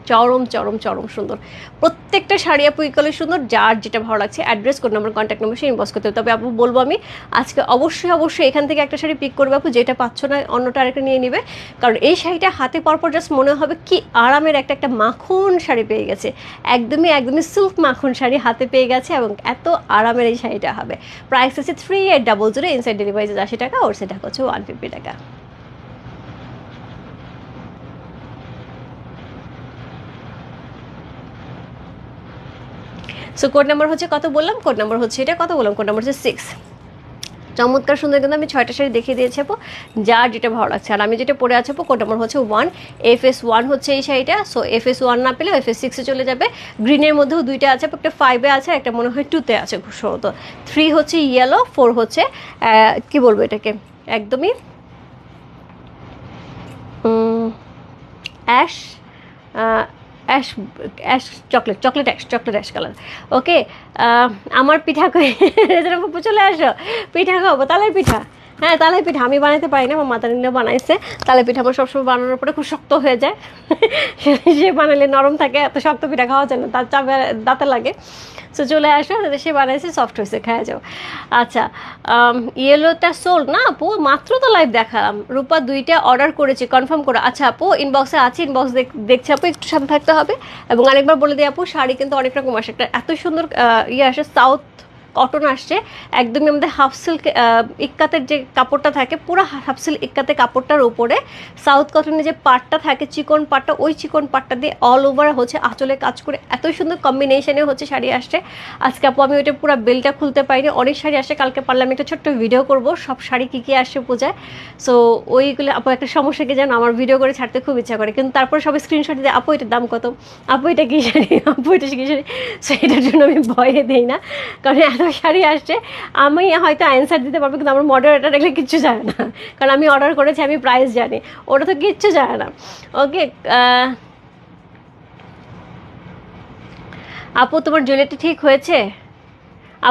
চরম চরম চরম সুন্দর। প্রত্যেকটা শাড়ি আপু ইকুয়ালি সুন্দর, যার যেটা ভালো লাগছে address, code number, contact number সে ইনবক্স করতে হবে। তবে আপু বলবো আমি আজকে অবশ্যই অবশ্যই এখান থেকে একটা শাড়ি পিক করবে আপু, যেটা পাচ্ছ না অন্যটা আরেকটা নিয়ে নিবে, কারণ এই শাড়িটা হাতে পরপর জাস্ট মনে হবে কি আরামের একটা একটা মাখন শাড়ি পেয়ে গেছে, একদমই একদমই সিল্ক মাখন শাড়ি হাতে পেয়ে গেছে, এবং এত আরামের এই শাড়িটা হবে। প্রাইস আছে 3800, ইনসাইড ডেলিভারি 80 টাকা, ওর সেটা হচ্ছে 150 টাকা। সো কোড নাম্বার হচ্ছে কত বললাম? কোড নাম্বার হচ্ছে এটা কত বললাম? কোড নাম্বার হচ্ছে 6। চমৎকার সুন্দর, কিন্তু আমি 6টা শাড়ি দেখিয়ে দিয়েছি আপু, যার যেটা ভালো লাগছে। আর আমি যেটা পরে আছি আপু কোড নাম্বার হচ্ছে 1, FS1 হচ্ছে এই শাড়িটা। সো FS1 না পেলে FS6-এ চলে যাবে। গ্রিনের মধ্যেও 2টা আছে, একটা 5-এ আছে, একটা মনে হয় 2-তে আছে খুব সম্ভবত। 3 হচ্ছে ইয়েলো, 4 হচ্ছে কি বলবো এটাকে, একদমই ash, ash ash chocolate, chocolate ash colour. Okay, আমার পিঠা কই? চলে আসো, পিঠা খাবো, তালের পিঠা। হ্যাঁ তালের পিঠা আমি বানাতে পারি না, আমার মাতারিনা বানাইছে। তালের পিঠা আমার সবসময় বানানোর পরে খুব শক্ত হয়ে যায়, সে বানালে নরম থাকে, এত শক্ত পিঠা খাওয়া যায় না, তার চাপে দাঁতে লাগে। সো চলে আসো, সে বানাইছে, সফট হয়েছে, খাওয়া যাও। আচ্ছা, ইয়েলোটা সোল্ড না আপু? মাত্র তো লাইভ দেখালাম। রূপা 2টা অর্ডার করেছি, কনফার্ম করো। আচ্ছা আপু ইনবক্সে আছে, ইনবক্স দেখছি আপু, একটু সাথে থাকতে হবে। এবং আরেকবার বলে দিই আপু, শাড়ি কিন্তু অনেক রকম আসে, একটা এত সুন্দর ইয়ে আসে, সাউথ কটন আসছে, একদমই আমাদের হাফ সিল্ক ইক্কাতের যে কাপড়টা থাকে, পুরো হাফ সিল্ক ইক্কাতে কাপড়টার উপরে সাউথ কটনের যে পাটটা থাকে, চিকন পাটটা, ওই চিকন পাটটা দিয়ে অল ওভার হচ্ছে আঁচলে কাজ করে এত সুন্দর কম্বিনেশনে হচ্ছে শাড়ি আসছে। আজকে আপু আমি ওইটা পুরো বেলটা খুলতে পারিনি, অনেক শাড়ি আসে, কালকে পারলে আমি একটা ছোট্ট ভিডিও করব সব শাড়ি কী কী আসছে পূজায়। সো ওইগুলো আপু একটা সমস্যা কি জানো, আমার ভিডিও করে ছাড়তে খুব ইচ্ছা করে, কিন্তু তারপরে সবাই স্ক্রিনশট দিয়ে আপু এটার দাম কত, আপু এটা কী শাড়ি, আপু এটা কী শাড়ি। সো এটার জন্য আমি ভয়ে দিই না, কারণ এত শাড়ি আসছে আমি হয়তো অ্যান্সার দিতে পারবো, কিন্তু আমার মডারেটার দেখলে কিচ্ছু যায় না, কারণ আমি অর্ডার করেছি, আমি প্রাইস জানি, ওটা তো কিচ্ছু যায় না। ওকে আপু তোমার জুয়েলারি ঠিক হয়েছে?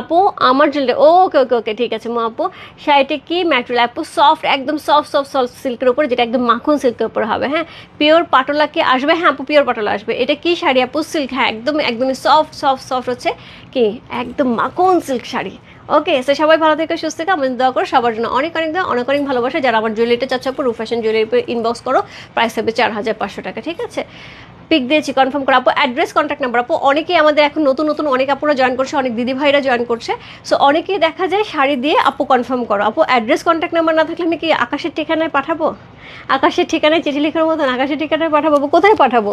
আপু আমার জুয়েলারি ওকে ওকে ওকে ঠিক আছে মা আপু। শাড়িটা কি ম্যাটেরিয়াল আপু? সফট, একদম সফট সফট সফট সিল্কের উপরে, যেটা একদম মাখন সিল্কের উপরে হবে। হ্যাঁ পিওর পাটোলা কি আসবে? হ্যাঁ আপু পিওর পাটোলা আসবে। এটা কি শাড়ি আপু? সিল্ক, হ্যাঁ একদম একদমই সফট সফট সফট হচ্ছে কি একদম মাখন সিল্ক শাড়ি। ওকে সো সবাই ভালো থেকে সুস্থ থেকে আমাদের দোয়া করো, সবার জন্য অনেক অনেক দোয়া, অনেক অনেক ভালোবাসা। যারা আমার জুয়েলারিটা চাচ্ছ আপু, রূপ ফ্যাশন জুয়েলারি ইনবক্স করো, প্রাইস হবে 4500 টাকা, ঠিক আছে? পিক দিয়েছি, কনফার্ম করো আপু। অ্যাড্রেস কন্ট্যাক্ট নাম্বার আপু, অনেকেই আমাদের এখন নতুন নতুন অনেক আপুরা জয়েন করছে, অনেক দিদি ভাইরা জয়েন করছে। সো অনেকেই দেখা যায় শাড়ি দিয়ে আপু কনফার্ম করো। আপু অ্যাড্রেস কন্ট্যাক্ট নাম্বার না থাকলে আমি কি আকাশের ঠিকানায় পাঠাবো? আকাশের ঠিকানায় চিঠি লেখার মতন আকাশের ঠিকানায় পাঠাবো, কোথায় পাঠাবো?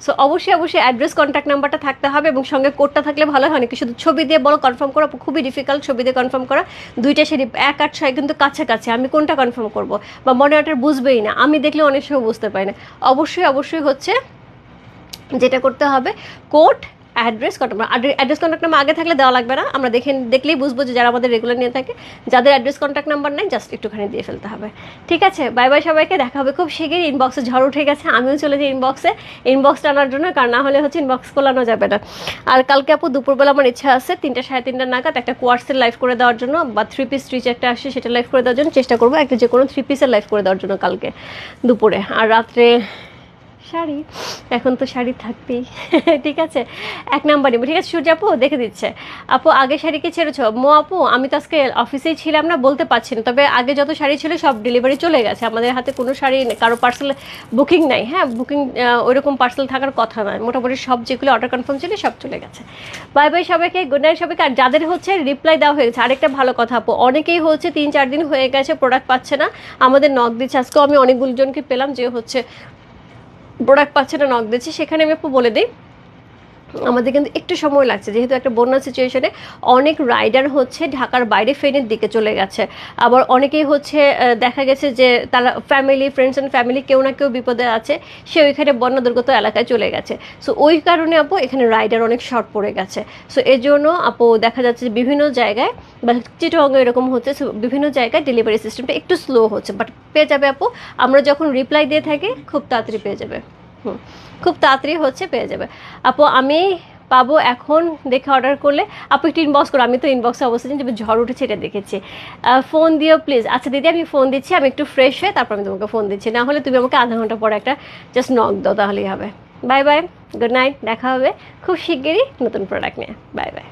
সো অবশ্যই অবশ্যই অ্যাড্রেস কন্ট্যাক্ট নাম্বারটা থাকতে হবে, এবং সঙ্গে কোডটা থাকলে ভালো হয়। অনেকে শুধু ছবি দিয়ে বলো কনফার্ম করো আপু, খুবই ডিফিকাল্ট ছবি দিয়ে কনফার্ম করা। দুইটা শাড়ি 1 8 6 কিন্তু কাছাকাছি, আমি কোনটা কনফার্ম করবো? বা মডারেটর বুঝবেই না, আমি দেখলে অনেক সময় বুঝতে পারি না। অবশ্যই অবশ্যই হচ্ছে যেটা করতে হবে, code address contact number, address contact number আগে থাকলে দেওয়া লাগবে না, আমরা দেখলেই বুঝবো যে যারা আমাদের রেগুলার নিয়ে থাকে। যাদের অ্যাড্রেস কন্ট্যাক্ট নাম্বার নেই জাস্ট একটুখানি দিয়ে ফেলতে হবে, ঠিক আছে? বাই বাই সবাইকে, দেখা হবে খুব শিগগিরই। ইনবক্সে ঝড় উঠে গেছে, আমিও চলে যাই ইনবক্স টানার জন্য, কারণ না হলে হচ্ছে ইনবক্স খোলানো যাবে না। আর কালকে আপু দুপুরবেলা আমার ইচ্ছা আছে 3টা 3:30 নাগাদ একটা কোয়ার্সের লাইভ করে দেওয়ার জন্য, বা 3 পিস স্টিচ একটা আসছে সেটা লাইভ করে দেওয়ার জন্য চেষ্টা করবো, একটা যে কোনো 3 পিসের লাইভ করে দেওয়ার জন্য কালকে দুপুরে। আর রাত্রে শাড়ি, এখন তো শাড়ি থাকবেই, ঠিক আছে? 1 নাম্বার নিব, ঠিক আছে? সূর্য আপু দেখে দিচ্ছে। আপু আগে শাড়ি কি ছেড়েছো? মো আপু আমি তো আজকে অফিসেই ছিলাম না, বলতে পারছি না, তবে আগে যত শাড়ি ছিল সব ডেলিভারি চলে গেছে, আমাদের হাতে কোনো শাড়ি নেই, কারো পার্সেল বুকিং নাই। হ্যাঁ বুকিং ওইরকম পার্সেল থাকার কথা নয়, মোটামুটি সব যেগুলো অর্ডার কনফার্ম ছিল সব চলে গেছে। বাই বাই সবাইকে, গুড নাইট সবাইকে। আর যাদের হচ্ছে রিপ্লাই দেওয়া হয়ে গেছে, আরেকটা ভালো কথা আপু, অনেকেই হচ্ছে 3-4 দিন হয়ে গেছে প্রোডাক্ট পাচ্ছে না, আমাদের নক দিচ্ছে। আজকেও আমি অনেকগুলো জনকে পেলাম যে হচ্ছে প্রোডাক্ট পাচ্ছে না, নক দিচ্ছি। সেখানে আমি আপু বলে দিই আমাদের কিন্তু একটু সময় লাগছে, যেহেতু একটা বন্যা সিচুয়েশনে অনেক রাইডার হচ্ছে ঢাকার বাইরে ফেনীর দিকে চলে গেছে। আবার অনেকেই হচ্ছে দেখা গেছে যে তারা ফ্যামিলি, ফ্রেন্ডস অ্যান্ড ফ্যামিলি কেউ না কেউ বিপদে আছে, সে ওইখানে বন্যা দুর্গত এলাকায় চলে গেছে। সো ওই কারণে আপু এখানে রাইডার অনেক শর্ট পড়ে গেছে। সো এর জন্য আপু দেখা যাচ্ছে যে বিভিন্ন জায়গায় বা চিটগাঁও এরকম হচ্ছে, সো বিভিন্ন জায়গায় ডেলিভারি সিস্টেমটা একটু স্লো হচ্ছে, বাট পেয়ে যাবে আপু। আমরা যখন রিপ্লাই দিয়ে থাকি খুব তাড়াতাড়ি পেয়ে যাবে। খুব তাড়াতাড়ি হচ্ছে পেয়ে যাবে আপু। আমি পাবো এখন দেখে অর্ডার করলে। আপু একটু ইনবক্স করো, আমি তো ইনবক্সে অবস্থা যে ঝড় উঠেছে এটা দেখেছি। ফোন দিও প্লিজ। আচ্ছা দিদি আমি ফোন দিচ্ছি, আমি একটু ফ্রেশ হয়ে তারপর আমি তোমাকে ফোন দিচ্ছি, না হলে তুমি আমাকে আধা ঘন্টা পরে একটা জাস্ট নক দাও, তাহলেই হবে। বাই বাই, গুড নাইট, দেখা হবে খুব শিগগিরই নতুন প্রোডাক্ট নিয়ে। Bye bye.